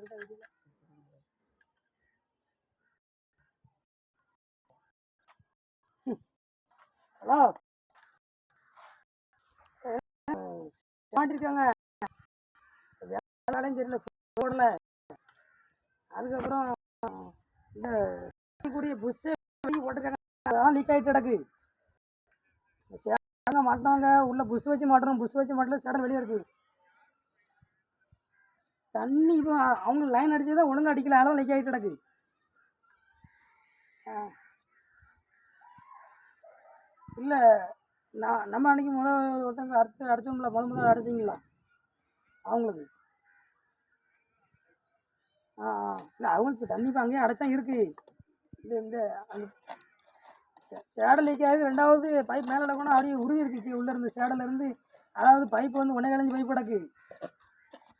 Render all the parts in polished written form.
Hello மாட்டிருக்காங்க வேலையும் தெரியல போடல. அதுக்கப்புறம் இந்த கூடிய புஷ்ஷே போட்டிருக்காங்க, அதெல்லாம் லீக் ஆகிட்டு கிடக்கு. சேடங்க மாட்டினவங்க உள்ள புஷ் வச்சு மாட்டணும், புஷ் வச்சு மாட்டல சேடல் வெளியே இருக்குது. தண்ணி இப்போ அவங்க லைன் அடிச்சதான் ஒழுங்கு அடிக்கல, அதெல்லாம் லீக் ஆகிட்டு கிடக்கு. இல்லை நம்ம அன்றைக்கி ஒருத்தவங்க அடிச்சோம்ல, முதல் அடிச்சிங்களா அவங்களுக்கு? இல்லை அவங்களுக்கு தண்ணி இப்போ அங்கேயே அடைத்தான் இருக்குது. இந்த அந்த சேடல் லீக் ஆகுது. ரெண்டாவது பைப் மேலே நடக்கணும், அப்படியே உருவி இருக்குது உள்ளேருந்து சேடலேருந்து. அதாவது பைப்பு வந்து 1.25 இன்ச்சு பைப் கிடக்கு,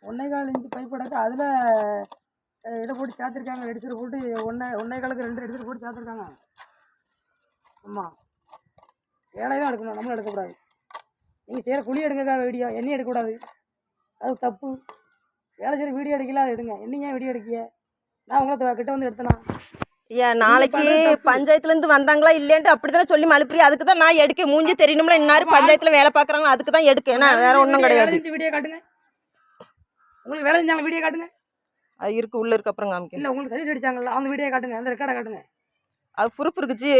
1.25 இன்ச்சு பைப் கிடக்கு. அதில் இதை போட்டு சேர்த்துருக்காங்க, ரெடிசர் போட்டு 1.25க்கு 2 ரெடிசர் போட்டு சேர்த்துருக்காங்க. ஆமாம், வேலையை தான் எடுக்கணும், நம்மளும் எடுக்கக்கூடாது. நீங்கள் செய்கிற குழி எடுக்கக்கா வீடியோ, என்னையும் எடுக்கக்கூடாது, அது தப்பு. வேலை செய்கிற வீடியோ எடுக்கல, அது எடுங்க. என்னையும் வீடியோ எடுக்கிய? நான் உங்களை கிட்ட வந்து எடுத்தேனா? ஏன் நாளைக்கு பஞ்சாயத்துலேருந்து வந்தாங்களா இல்லைன்ட்டு அப்படி தானே சொல்லி மலுப்புறி. அதுக்கு தான் நான் எடுக்க, மூஞ்சி தெரியணும்ல, இன்னாரு பஞ்சாயத்தில் வேலை பார்க்குறாங்க, அதுக்கு தான் எடுக்க. ஏன்னா வேறு ஒன்றும் கிடையாது. வீடியோ காட்டுங்க, உங்களுக்கு வேலை செஞ்சாங்க வீடியோ காட்டுங்க. அது இருக்குது, உள்ளே இருக்கு, அப்புறம் காமிக்க. இல்லை உங்களுக்கு சர்வீஸ் அடிச்சாங்களா, அந்த வீடியோ காட்டுங்க, அந்த ரெக்கார்டை காட்டுங்க. அது ப்ரூஃப் இருக்குது,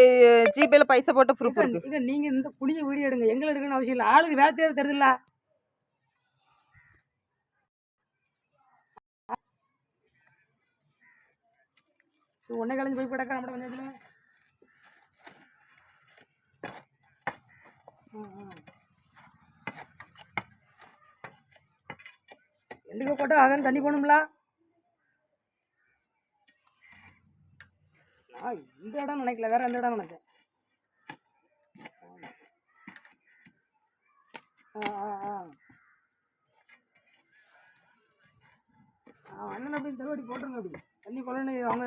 ஜிபேயில் பைசா போட்ட ப்ரூஃப் இருக்குது. இங்கே நீங்கள் இந்த புளிய வீடியோ எடுங்க, எங்களை எடுக்கணும்னு அவசியம் இல்லை. ஆளுக்கு வேலை செய்யறது தெரியுதுல்ல. ஒன்னே கலைஞ்சு போய் போட்டாக்கா நம்ம பஞ்சாயத்தில். எண்டுக்க போட்டால் அதான் தண்ணி போகணும்ல. நான் இந்த இடம் நினைக்கல, வேற எந்த இடம் நினைச்சேன். அண்ணன் அப்படி தருவாடி போட்டுருங்க. அப்படி தண்ணி கொள்ளனு அவங்க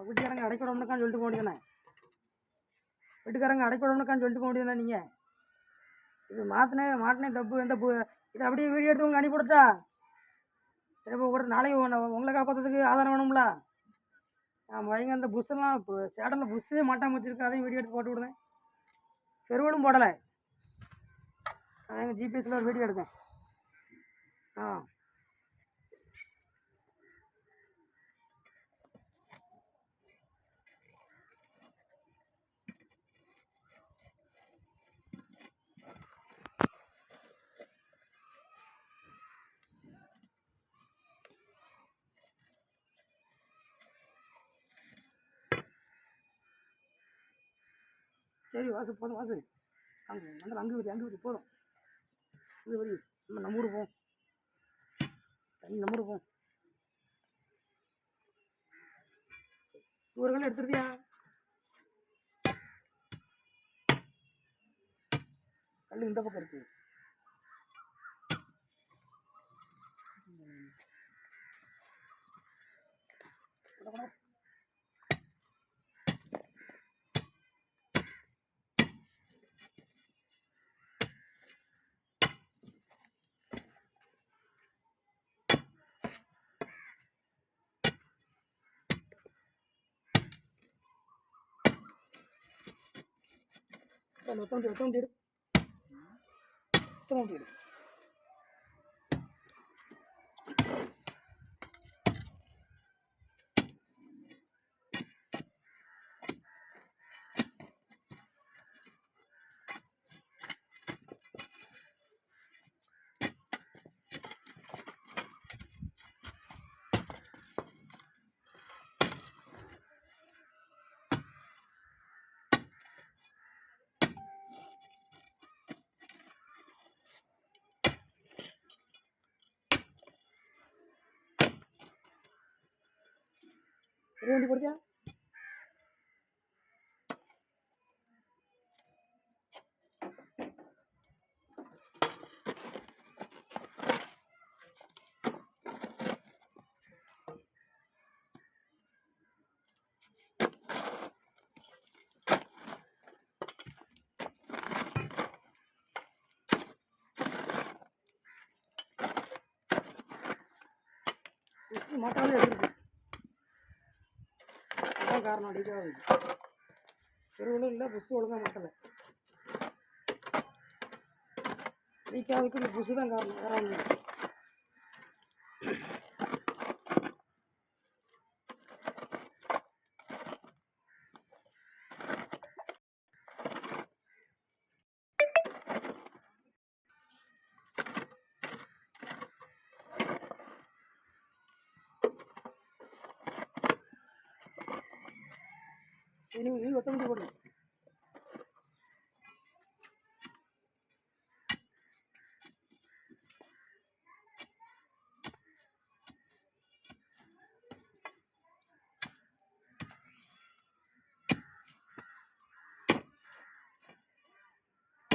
வீட்டுக்காரங்க அடைக்க விடணுக்கான்னு சொல்லிட்டு போக முடியுதானே? வீட்டுக்காரங்க அடைக்க விடணுக்கான்னு சொல்லிட்டு போக முடியுதானே? நீங்கள் இது மாட்டினே தப்பு. எந்த இதை அப்படியே வீடியோ எடுத்து உங்களுக்கு அனுப்பி கொடுத்தா இப்போ ஒரு நாளைக்கு உங்களை காப்பாற்றுறதுக்கு ஆதாரம் வேணும்ல. வைங்க, அந்த புஷ்ஷெல்லாம் இப்போ சேடலில் புஷ்ஷே மாட்டாமல் வச்சுருக்கு, அதையும் வீடியோ எடுத்து போட்டு விடுங்க. பெருவலும் போடலை, எங்கள் ஜிபிஎஸ்சில் ஒரு வீடியோ எடுத்தேன். சரி வாசு, போதும் வாசு. அங்கே வருது போதும். இது வரி நம்ம ஊர் போவோம், தண்ணி நம்ம ஊர் போவோம். ஒரு கல் எடுத்துருதியா? கல் இந்த பக்கம் இருக்கு. ஒத்தவண்டி எடு. வண்டி போடுதியா? மாட்டாலே எடுத்துருக்கு. அதான் காரணம் அடிக்காது. பெருவளும் இல்லை, புஷ் ஒழுங்காக மாட்டலை. அடிக்காதுக்கு இந்த புஷு தான் காரணம், வேற ஒன்றும் இல்லை. நீ ஒத்த முடி போடு.